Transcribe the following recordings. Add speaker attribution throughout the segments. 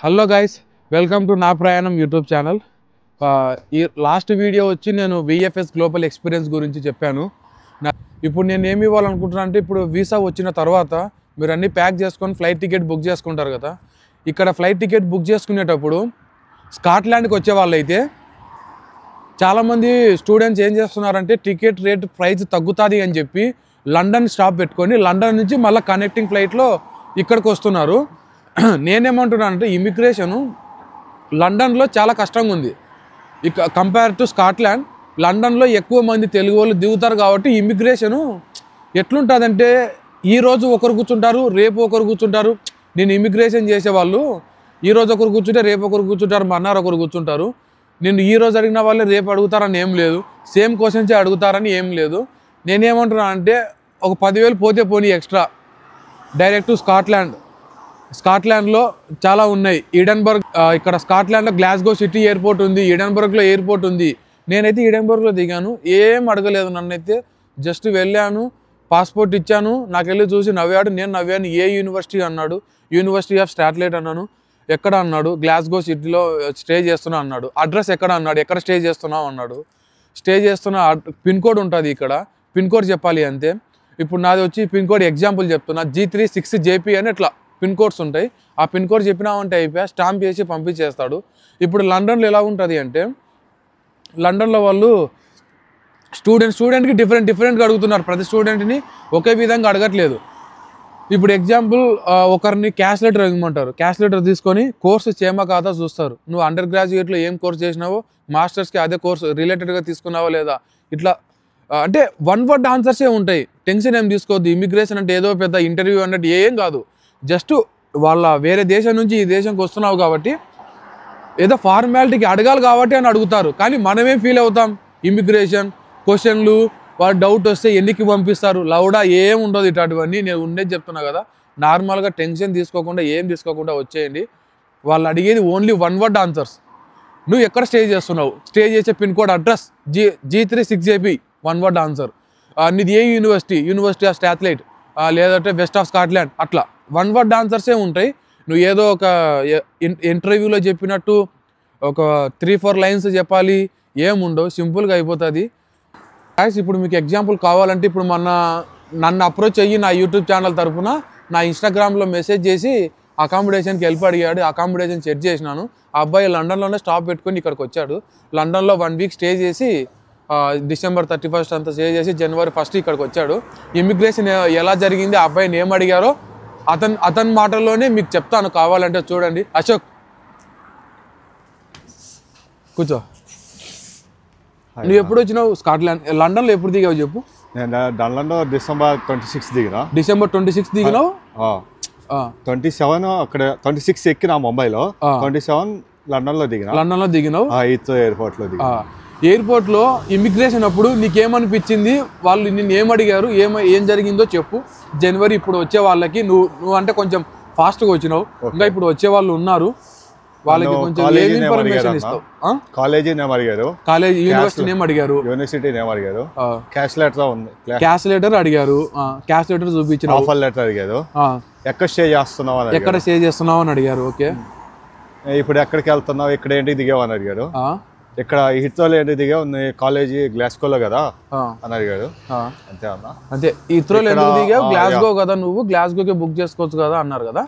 Speaker 1: Hello guys, welcome to నా ప్రయాణం YouTube channel. ఈ లాస్ట్ వీడియో వచ్చి నేను VFS గ్లోబల్ ఎక్స్పీరియన్స్ గురించి చెప్పాను. ఇప్పుడు నేను ఏమి ఇవ్వాలనుకుంటున్నా అంటే, ఇప్పుడు వీసా వచ్చిన తర్వాత మీరు అన్నీ ప్యాక్ చేసుకొని ఫ్లైట్ టికెట్ బుక్ చేసుకుంటారు కదా. ఇక్కడ ఫ్లైట్ టికెట్ బుక్ చేసుకునేటప్పుడు స్కాట్లాండ్కి వచ్చే వాళ్ళైతే చాలామంది స్టూడెంట్స్ ఏం చేస్తున్నారంటే, టికెట్ రేట్ ప్రైస్ తగ్గుతుంది అని చెప్పి లండన్ స్టాప్ పెట్టుకొని లండన్ నుంచి మళ్ళీ కనెక్టింగ్ ఫ్లైట్లో ఇక్కడికి వస్తున్నారు. నేనేమంటున్నాను అంటే, ఇమిగ్రేషను లండన్లో చాలా కష్టంగా ఉంది. ఇక కంపేర్ టు స్కాట్లాండ్, లండన్లో ఎక్కువ మంది తెలుగు వాళ్ళు దిగుతారు కాబట్టి ఇమిగ్రేషను ఎట్లుంటుందంటే, ఈరోజు ఒకరు కూర్చుంటారు, రేపు ఒకరు కూర్చుంటారు. నేను ఇమిగ్రేషన్ చేసేవాళ్ళు ఈరోజు ఒకరు కూర్చుంటే రేపు ఒకరు కూర్చుంటారు, మర్నాడు ఒకరు కూర్చుంటారు. నేను ఈరోజు అడిగిన వాళ్ళే రేపు అడుగుతారని ఏం లేదు, సేమ్ క్వశ్చన్సే అడుగుతారని ఏం లేదు. నేనేమంటున్నా అంటే, ఒక 10,000 పోతే పోనీ ఎక్స్ట్రా డైరెక్ట్ స్కాట్లాండ్లో చాలా ఉన్నాయి. ఈడెన్బర్గ్, ఇక్కడ స్కాట్లాండ్లో గ్లాస్గో సిటీ ఎయిర్పోర్ట్ ఉంది, ఈడెన్బర్గ్లో ఎయిర్పోర్ట్ ఉంది. నేనైతే ఈడెన్బర్గ్లో దిగాను, ఏం అడగలేదు. నన్నైతే జస్ట్ వెళ్ళాను, పాస్పోర్ట్ ఇచ్చాను, నాకు వెళ్ళి చూసి నవ్వాడు. నేను నవ్వాను. ఏ యూనివర్సిటీ అన్నాడు. యూనివర్సిటీ ఆఫ్ స్టాట్లైట్ అన్నాను. ఎక్కడ అన్నాడు. గ్లాస్గో సిటీలో స్టే చేస్తున్నా అన్నాడు. అడ్రస్ ఎక్కడ అన్నాడు. ఎక్కడ స్టే చేస్తున్నావు అన్నాడు. స్టే చేస్తున్న పిన్ కోడ్ ఉంటుంది ఇక్కడ, పిన్ కోడ్ చెప్పాలి అంతే. ఇప్పుడు నాది వచ్చి పిన్ కోడ్ ఎగ్జాంపుల్ చెప్తున్నా, G36JP అని ఇట్లా పిన్ కోడ్స్ ఉంటాయి. ఆ పిన్ కోడ్ చెప్పినామంటే అయిపోయా, స్టాంప్ చేసి పంపించేస్తాడు. ఇప్పుడు లండన్లో ఎలా ఉంటుంది అంటే, లండన్లో వాళ్ళు స్టూడెంట్కి డిఫరెంట్గా అడుగుతున్నారు. ప్రతి స్టూడెంట్ని ఒకే విధంగా అడగట్లేదు. ఇప్పుడు ఎగ్జాంపుల్, ఒకరిని క్యాష్ లెటర్ ఇవ్వమంటారు. క్యాష్ లెటర్ తీసుకొని కోర్సు చేయమా కాదా చూస్తారు. నువ్వు అండర్ గ్రాడ్యుయేట్లో ఏం కోర్స్ చేసినావో, మాస్టర్స్కి అదే కోర్సు రిలేటెడ్గా తీసుకున్నావో లేదా, ఇట్లా అంటే వన్ వర్డ్ ఆన్సర్సే ఉంటాయి. టెన్షన్ ఏం తీసుకోవద్దు. ఇమిగ్రేషన్ అంటే ఏదో పెద్ద ఇంటర్వ్యూ అన్నట్టు ఏం కాదు. జస్ట్ వాళ్ళ వేరే దేశం నుంచి ఈ దేశంకి వస్తున్నావు కాబట్టి ఏదో ఫార్మాలిటీకి అడగాలి కాబట్టి అని అడుగుతారు. కానీ మనమేం ఫీల్ అవుతాం, ఇమిగ్రేషన్ క్వశ్చన్లు, వాళ్ళు డౌట్ వస్తే ఎన్నికి పంపిస్తారు, లౌడా ఏం ఉండదు. ఇట్లాంటివన్నీ నేను ఉండేది చెప్తున్నా కదా. నార్మల్గా టెన్షన్ తీసుకోకుండా, ఏం తీసుకోకుండా వచ్చేయండి. వాళ్ళు అడిగేది ఓన్లీ వన్ వర్డ్ ఆన్సర్స్. నువ్వు ఎక్కడ స్టే చేస్తున్నావు, స్టే చేసే pin code, address, G36JP, one word answer. నీది ఏ యూనివర్సిటీ ఆఫ్ స్టాట్లైట్, లేదంటే వెస్ట్ ఆఫ్ స్కాట్లాండ్, అట్లా వన్ వర్డ్ ఆన్సర్సే ఉంటాయి. నువ్వు ఏదో ఒక ఇంటర్వ్యూలో చెప్పినట్టు ఒక 3-4 లైన్స్ చెప్పాలి, ఏముండవు, సింపుల్గా అయిపోతుంది. ఇప్పుడు మీకు ఎగ్జాంపుల్ కావాలంటే, ఇప్పుడు నన్ను అప్రోచ్ అయ్యి నా యూట్యూబ్ ఛానల్ తరఫున నా ఇన్స్టాగ్రామ్లో మెసేజ్ చేసి అకామిడేషన్కి హెల్ప్ అడిగాడు. అకామిడేషన్ సెట్ చేసినాను. ఆ అబ్బాయి లండన్లోనే స్టాప్ పెట్టుకొని ఇక్కడికి వచ్చాడు. లండన్లో 1 వీక్ స్టే చేసి December 31st అంతా స్టే చేసి January 1st ఇక్కడికి వచ్చాడు. ఇమిగ్రేషన్ ఎలా జరిగింది, ఆ అబ్బాయిని ఏం అడిగారో అతని మాటల్లోనే మీకు చెప్తాను, కావాలంటే చూడండి. అశోక్ కూర్చో. నువ్వు ఎప్పుడు వచ్చినావు స్కాట్లాండ్, లండన్లో ఎప్పుడు దిగావు చెప్పు.
Speaker 2: నేను లండన్లో December 26 దిగినా.
Speaker 1: December 26 దిగినావు.
Speaker 2: 27 అక్కడ 26 ఎక్కినా ముంబైలో, 27 లండన్లో
Speaker 1: దిగినావు.
Speaker 2: ఎయిర్పోర్ట్లో దిగినా.
Speaker 1: ఎయిర్పోర్ట్లో ఇమిగ్రేషన్ అప్పుడు నీకేమనిపించింది, వాళ్ళు నిన్ను ఏం అడిగారు, ఏం జరిగిందో చెప్పు. జనవరి ఇప్పుడు వచ్చే వాళ్ళకి నువ్వు అంటే కొంచెం ఫాస్ట్గా వచ్చినావు, ఇంకా ఇప్పుడు వచ్చే వాళ్ళు ఉన్నారు, వాళ్ళకి కొంచెం ఏం ఇన్ఫర్మేషన్ ఇస్తావు.
Speaker 2: కాలేజీ నేమ్ అడిగారు,
Speaker 1: యూనివర్సిటీ నేమ్ అడిగారు,
Speaker 2: క్యాష్ లెటర్ ఉంది,
Speaker 1: క్యాష్ లెటర్ అడిగారు, క్యాష్ లెటర్ చూపించిన,
Speaker 2: ఆఫర్ లెటర్ అడిగారు, ఎక్కడ స్టే చేస్తున్నావు అని అడిగారు. ఓకే, ఇప్పుడు ఎక్కడికి వెళ్తున్నావు, ఇక్కడ ఏంటి దిగావు అని అడిగారు. ఇక్కడ హిత్రోలో ఏంటి దిగావు, కాలేజీ గ్లాస్గోలో కదా అని అడిగాడు. అంతే అన్న, అంతే.
Speaker 1: హిత్రోలో ఎందుకు దిగావు, గ్లాస్గో కదా, నువ్వు గ్లాస్గోకి బుక్ చేసుకోవచ్చు కదా అన్నారు కదా.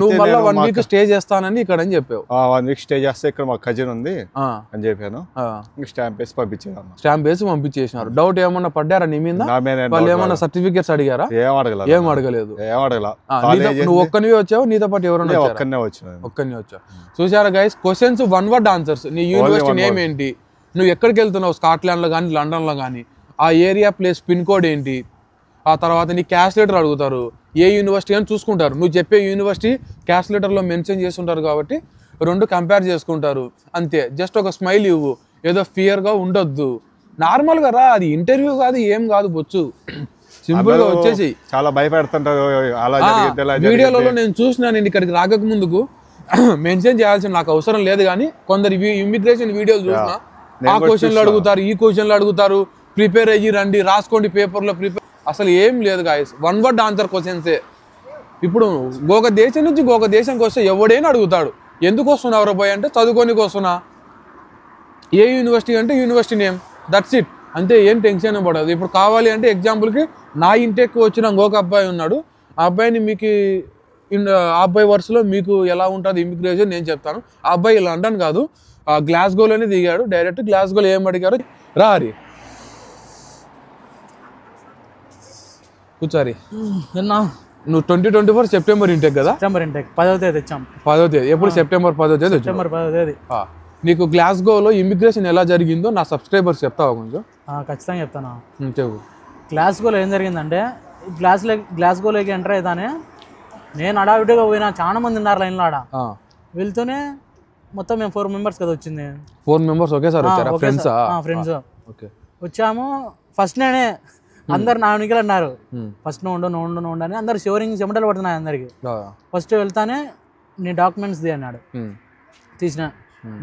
Speaker 1: నువ్వు మళ్ళీ 1 వీక్ స్టే చేస్తానని ఇక్కడ అని చెప్పావు.
Speaker 2: 1 వీక్ స్టే చేస్తే ఇక్కడ మా కజిన్ ఉంది అని చెప్పాను. స్టాంప్ వేసి పంపించాను.
Speaker 1: స్టాంప్ వేసి పంపించేసినారు. డౌట్ ఏమన్నా పడ్డారా నీ మీద? వాళ్ళు ఏమన్నా సర్టిఫికేట్స్ అడిగారా? ఏం అడగలేదు. నువ్వు ఒక్కనివే వచ్చావు, నీతో పాటు ఎవరన్నా?
Speaker 2: ఒక్కనే వచ్చావు.
Speaker 1: చూసారా guys, questions one word answers. నీ యూనివర్సిటీ నేమ్ ఏంటి, నువ్వు ఎక్కడికి వెళ్తున్నావు, స్కాట్లాండ్లో కానీ లండన్లో కానీ, ఆ ఏరియా ప్లేస్ పిన్ కోడ్ ఏంటి, ఆ తర్వాత నీ క్యాష్ లెటర్ అడుగుతారు, ఏ యూనివర్సిటీ అని చూసుకుంటారు. నువ్వు చెప్పే యూనివర్సిటీ క్యాష్ లెటర్లో మెన్షన్ చేస్తుంటారు కాబట్టి 2 కంపేర్ చేసుకుంటారు. అంతే. జస్ట్ ఒక స్మైల్ ఇవ్వు, ఏదో ఫియర్గా ఉండొద్దు. నార్మల్గా రా, అది ఇంటర్వ్యూ కాదు, ఏం కాదు, బొచ్చు, సింపుల్గా వచ్చేసి.
Speaker 2: చాలా భయపడుతుంటారు.
Speaker 1: వీడియోలలో నేను చూసినా, నేను ఇక్కడికి రాక ముందుకు మెన్షన్ చేయాల్సిన నాకు అవసరం లేదు, కానీ కొందరు ఇమిగ్రేషన్ వీడియోలు చూసినా ఆ క్వశ్చన్లు అడుగుతారు, ఈ క్వశ్చన్లు అడుగుతారు, ప్రిపేర్ అయ్యి రండి, రాసుకోండి పేపర్లో ప్రిపేర్. అసలు ఏం లేదు గాయస్, వన్ వర్డ్ ఆన్సర్ క్వశ్చన్సే. ఇప్పుడు ఒక దేశం నుంచి ఒక దేశంకి వస్తే ఎవడైనా అడుగుతాడు, ఎందుకు వస్తున్నావు రూపాయి అంటే చదువుకోనికి వస్తున్నా. ఏ యూనివర్సిటీ అంటే యూనివర్సిటీ నేమ్, దట్స్ ఇట్, అంతే. ఏం టెన్షన్ పడదు. ఇప్పుడు కావాలి అంటే ఎగ్జాంపుల్కి నా ఇంటెక్ వచ్చిన ఇంకొక అబ్బాయి ఉన్నాడు, ఆ అబ్బాయిని మీకు ఆ అబ్బాయి వరుసలో మీకు ఎలా ఉంటుంది ఇమిగ్రేషన్ నేను చెప్తాను. ఆ అబ్బాయి లండన్ కాదు, గ్లాస్గోలోనే దిగాడు. డైరెక్ట్ గ్లాస్గోలో ఏం అడిగారు, రారి కూర్చోరి. నువ్వు 2024 సెప్టెంబర్ ఇంటెక్ కదా?
Speaker 3: సెప్టెంబర్ ఇంటెక్ 10వ తేదీ వచ్చాం.
Speaker 1: 10వ తేదీ ఎప్పుడు? సెప్టెంబర్ 10వ తేదీ.
Speaker 3: సెప్టెంబర్ 10వ తేదీ.
Speaker 1: నీకు గ్లాస్గోలో ఇమిగ్రేషన్ ఎలా జరిగిందో నా సబ్స్క్రైబర్స్ చెప్తావా కొంచెం?
Speaker 3: ఖచ్చితంగా చెప్తాను.
Speaker 1: చెప్పు.
Speaker 3: గ్లాస్గోలో ఏం జరిగిందంటే, గ్లాస్గోలోకి ఎంటర్ అవుతానే నేను అడావిడిగా పోయినా, చాలా మంది ఉన్నారు లైన్లో. ఆడ వెళ్తూనే మొత్తం మేము 4 మెంబర్స్ కదా వచ్చింది.
Speaker 1: 4 మెంబర్స్ ఒకేసారి వచ్చారా? ఫ్రెండ్స్
Speaker 3: వచ్చాము. ఫస్ట్ నేనే, అందరు నా వెనకాల అన్నారు, ఫస్ట్ నువ్వు ఉండు అని. అందరు షివరింగ్ చెమటలు పడుతున్నాయి అందరికి. ఫస్ట్ వెళ్తానే నీ డాక్యుమెంట్స్ ది అన్నాడు. తీసిన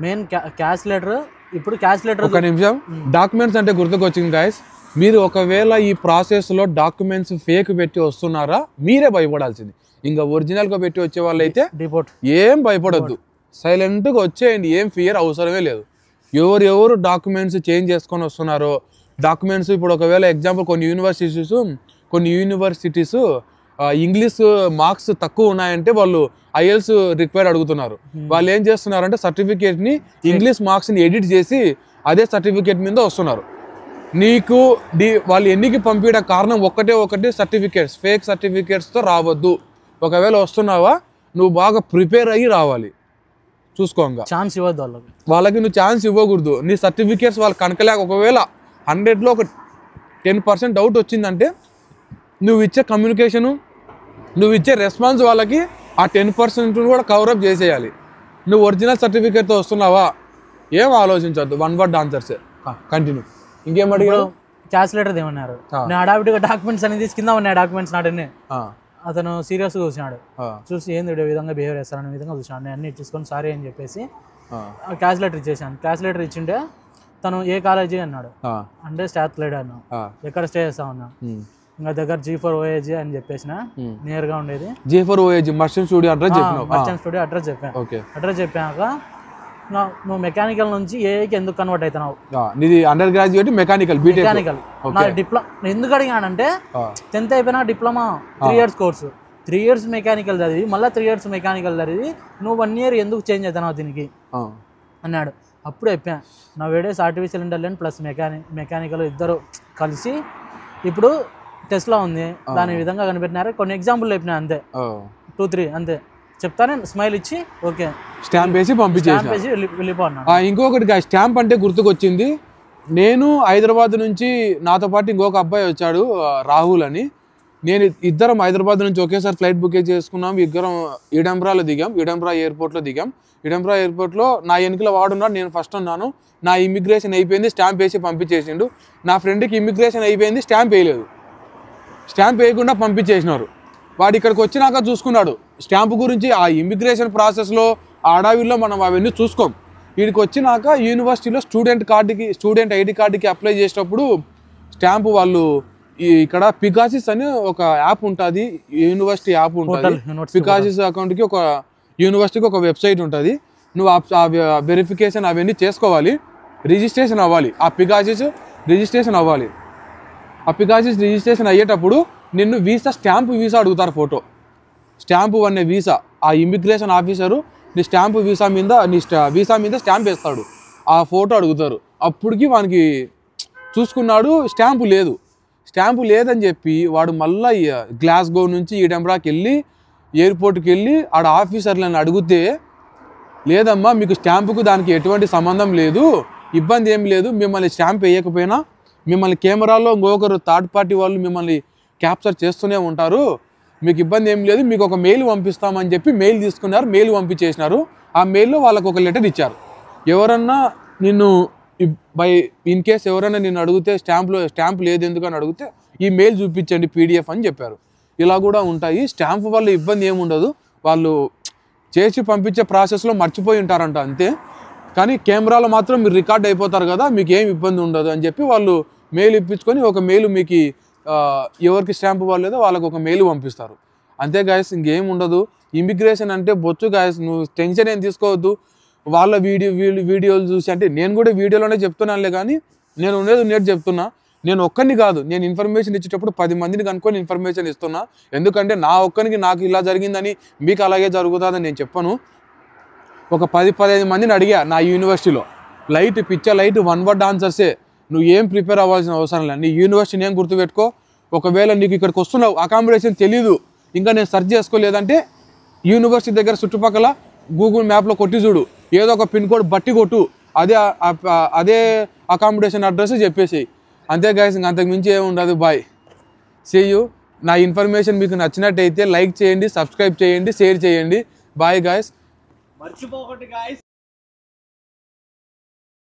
Speaker 3: మెయిన్ క్యాష్ లెటర్. ఇప్పుడు క్యాష్ లెటర్
Speaker 1: ఒక నిమిషం, డాక్యుమెంట్స్ అంటే గుర్తుకొచ్చింది గాయస్. మీరు ఒకవేళ ఈ ప్రాసెస్లో డాక్యుమెంట్స్ ఫేక్ పెట్టి వస్తున్నారా, మీరే భయపడాల్సింది. ఇంకా ఒరిజినల్గా పెట్టి వచ్చే వాళ్ళు అయితే
Speaker 3: డిపోర్ట్,
Speaker 1: ఏం భయపడొద్దు, సైలెంట్గా వచ్చేయండి, ఏం ఫియర్ అవసరమే లేదు. ఎవరు డాక్యుమెంట్స్ చేంజ్ చేసుకొని వస్తున్నారో, డాక్యుమెంట్స్ ఇప్పుడు ఒకవేళ ఎగ్జాంపుల్ కొన్ని యూనివర్సిటీస్ ఇంగ్లీష్ మార్క్స్ తక్కువ ఉన్నాయంటే వాళ్ళు IELTS రిక్వైర్డ్ అడుగుతున్నారు. వాళ్ళు ఏం చేస్తున్నారంటే సర్టిఫికేట్ని ఇంగ్లీష్ మార్క్స్ని ఎడిట్ చేసి అదే సర్టిఫికేట్ మీద వస్తున్నారు. నీకు వాళ్ళు ఎన్నికి పంపించడం కారణం ఒకటే సర్టిఫికేట్స్, ఫేక్ సర్టిఫికేట్స్తో రావద్దు. ఒకవేళ వస్తున్నావా నువ్వు బాగా ప్రిపేర్ అయ్యి రావాలి. చూసుకోంగా,
Speaker 3: ఛాన్స్ ఇవ్వద్దు
Speaker 1: వాళ్ళకి నువ్వు ఛాన్స్ ఇవ్వకూడదు. నీ సర్టిఫికేట్స్ వాళ్ళు కనకలేక ఒకవేళ 100లో ఒక 10% డౌట్ వచ్చిందంటే నువ్వు ఇచ్చే కమ్యూనికేషను, నువ్వు ఇచ్చే రెస్పాన్స్ వాళ్ళకి ఆ 10% కూడా కవరప్ చేసేయాలి. నువ్వు ఒరిజినల్ సర్టిఫికేట్తో వస్తున్నావా ఏం ఆలోచించద్దు, 1 word ఆన్సర్సే. కంటిన్యూ. ఇంకేం అడిగాడు?
Speaker 3: క్యాష్ లెటర్ ఏమన్నారు. నేను హడావిడిగా డాక్యుమెంట్స్ అనేది తీసుకుందా ఉన్నాయి. డాక్యుమెంట్స్ నాటనే అతను సీరియస్గా చూసినాడు. చూసి ఏంది ఈ విధంగా బిహేవ్ చేస్తారనే విధంగా చూసినాడు. నేను అన్ని ఇచ్చేసుకొని సారీ అని చెప్పేసి క్యాష్ లెటర్ ఇచ్చేసాను. క్యాష్ లెటర్ ఇచ్చిండే తను ఏ కాలేజీ అన్నాడు. అంటే స్టాఫ్ లేడు అన్నా. ఎక్కడ స్టే చేస్తా ఉన్నా, ఇంకా దగ్గర G4OAG అని చెప్పేసిన, నియర్ గా ఉండేది.
Speaker 1: G4OAG మర్చెంట్ స్టూడియో అడ్రస్ చెప్పినావు.
Speaker 3: మర్చెంట్ స్టూడియో అడ్రస్ చెప్పాను. అడ్రస్ చెప్పాక నువ్వు మెకానికల్ నుంచి ఏఐకి ఎందుకు కన్వర్ట్ అవుతున్నావు?
Speaker 1: నీది అండర్ గ్రాడ్యుయేట్ మెకానికల్,
Speaker 3: మెకానికల్. నా డిప్లొమా ఎందుకు అడిగానంటే 10th అయిపోయినా diploma 3 years course, 3 years mechanical చదివి మళ్ళీ 3 years మెకానికల్ చదివి నువ్వు 1 year ఎందుకు చేంజ్ అవుతున్నావు దీనికి అన్నాడు. అప్పుడు చెప్పాను, నా వేడేస్ ఆర్టిఫిషియల్ ఇంటెలిజెన్స్ ప్లస్ మెకానికల్ ఇద్దరు కలిసి ఇప్పుడు టెస్లా ఉంది, దాని విధంగా కనిపెట్టినారు. కొన్ని ఎగ్జాంపుల్ చెప్పినా అంతే, 2-3 అంతే చెప్తానే. స్మైల్ ఇచ్చి ఓకే
Speaker 1: స్టాంప్ వేసి పంపించేసి
Speaker 3: వెళ్ళిపోన్నాను.
Speaker 1: ఇంకొకటి స్టాంప్ అంటే గుర్తుకొచ్చింది. నేను హైదరాబాద్ నుంచి నాతో పాటు ఇంకొక అబ్బాయి వచ్చాడు, రాహుల్ అని. నేను ఇద్దరం హైదరాబాద్ నుంచి ఒకేసారి ఫ్లైట్ బుక్ చేసుకున్నాం. ఇద్దరం ఇడంబ్రాలో దిగాం, ఇడంబ్రా ఎయిర్పోర్ట్లో దిగాం. ఇడంబ్రా ఎయిర్పోర్ట్లో నా వెనుకల వాడున్నాడు, నేను ఫస్ట్ ఉన్నాను. నా ఇమిగ్రేషన్ అయిపోయింది, స్టాంప్ వేసి పంపించేసిండు. నా ఫ్రెండ్కి ఇమిగ్రేషన్ అయిపోయింది, స్టాంప్ వేయలేదు. స్టాంప్ వేయకుండా పంపించేసినారు. వాడు ఇక్కడికి వచ్చినాక చూసుకున్నాడు స్టాంప్ గురించి. ఆ ఇమిగ్రేషన్ ప్రాసెస్లో ఆ అడవిలో మనం అవన్నీ చూసుకోం. వీడికి వచ్చినాక యూనివర్సిటీలో స్టూడెంట్ ID కార్డుకి అప్లై చేసేటప్పుడు స్టాంపు వాళ్ళు ఇక్కడ పికాసిస్ అని ఒక యాప్ ఉంటుంది, యూనివర్సిటీ యాప్ ఉంటుంది. పికాసిస్ అకౌంట్కి ఒక యూనివర్సిటీకి ఒక వెబ్సైట్ ఉంటుంది. నువ్వు ఆ వెరిఫికేషన్ అవన్నీ చేసుకోవాలి, రిజిస్ట్రేషన్ అవ్వాలి. ఆ పికాసిస్ రిజిస్ట్రేషన్ అవ్వాలి. ఆ పికాసిస్ రిజిస్ట్రేషన్ అయ్యేటప్పుడు నిన్ను స్టాంపు వీసా అడుగుతారు. ఫోటో స్టాంపు అనే వీసా, ఆ ఇమిగ్రేషన్ ఆఫీసరు నీ స్టాంపు వీసా మీద స్టాంప్ వేస్తాడు. ఆ ఫోటో అడుగుతారు. అప్పటికి వానికి చూసుకున్నాడు, స్టాంపు లేదని చెప్పి వాడు మళ్ళీ గ్లాస్గో నుంచి ఇడంబ్రాకి వెళ్ళి ఎయిర్పోర్ట్కి వెళ్ళి ఆడ ఆఫీసర్లను అడిగితే, లేదమ్మా మీకు స్టాంపుకు దానికి ఎటువంటి సంబంధం లేదు, ఇబ్బంది ఏం లేదు, మిమ్మల్ని స్టాంప్ వేయకపోయినా మిమ్మల్ని కెమెరాలో ఇంకొకరు థర్డ్ పార్టీ వాళ్ళు మిమ్మల్ని క్యాప్చర్ చేస్తూనే ఉంటారు, మీకు ఇబ్బంది ఏం లేదు, మీకు ఒక మెయిల్ పంపిస్తామని చెప్పి మెయిల్ తీసుకున్నారు. మెయిల్ పంపించేసినారు. ఆ మెయిల్లో వాళ్ళకు ఒక లెటర్ ఇచ్చారు. ఎవరన్నా నిన్ను ఇన్ కేస్ ఎవరైనా నిన్ను అడిగితే స్టాంప్ లేదు ఎందుకని అడిగితే ఈ మెయిల్ చూపించండి PDF అని చెప్పారు. ఇలా కూడా ఉంటాయి. స్టాంప్ వల్ల ఇబ్బంది ఏముండదు, వాళ్ళు చేసి పంపించే ప్రాసెస్లో మర్చిపోయి ఉంటారంట అంతే. కానీ కెమెరాలో మాత్రం మీరు రికార్డ్ అయిపోతారు కదా, మీకు ఏం ఇబ్బంది ఉండదు అని చెప్పి వాళ్ళు మెయిల్ ఇప్పించుకొని ఒక మెయిల్ మీకు ఎవరికి స్టాంప్ ఇవ్వలేదో వాళ్ళకు ఒక మెయిల్ పంపిస్తారు. అంతే గాయస్, ఇంకేం ఉండదు. ఇమిగ్రేషన్ అంటే బొచ్చు గాయస్, నువ్వు టెన్షన్ ఏం తీసుకోవద్దు. వాళ్ళ వీడియోలు చూసి, అంటే నేను కూడా వీడియోలోనే చెప్తున్నానులే, కానీ నేను ఉండేది చెప్తున్నా. నేను ఒక్కరిని కాదు, నేను ఇన్ఫర్మేషన్ ఇచ్చేటప్పుడు 10 మందిని కనుక్కొని ఇన్ఫర్మేషన్ ఇస్తున్నా. ఎందుకంటే నా ఒక్కరికి నాకు ఇలా జరిగిందని మీకు అలాగే జరుగుతుందని నేను చెప్పను. ఒక 10-15 మందిని అడిగా నా యూనివర్సిటీలో. Light 1 word ఆన్సర్సే. నువ్వు ఏం ప్రిపేర్ అవ్వాల్సిన అవసరం లేదు. నీ యూనివర్సిటీని ఏం గుర్తుపెట్టుకో. ఒకవేళ నీకు ఇక్కడికి వస్తున్నావు, అకామిడేషన్ తెలీదు, ఇంకా నేను సెర్చ్ చేసుకోలేదంటే యూనివర్సిటీ దగ్గర చుట్టుపక్కల గూగుల్ మ్యాప్లో కొట్టి చూడు, ఏదో ఒక పిన్ కోడ్ బట్టి కొట్టు, అదే అకామిడేషన్ అడ్రస్ చెప్పేసేయి. అంతే గైస్, ఇంక అంతకు మించి ఏమి ఉండదు. Bye, see you. నా ఇన్ఫర్మేషన్ మీకు నచ్చినట్టయితే లైక్ చేయండి, సబ్స్క్రైబ్ చేయండి, షేర్ చేయండి. Bye guys.
Speaker 3: మర్చిపోకండి గైస్.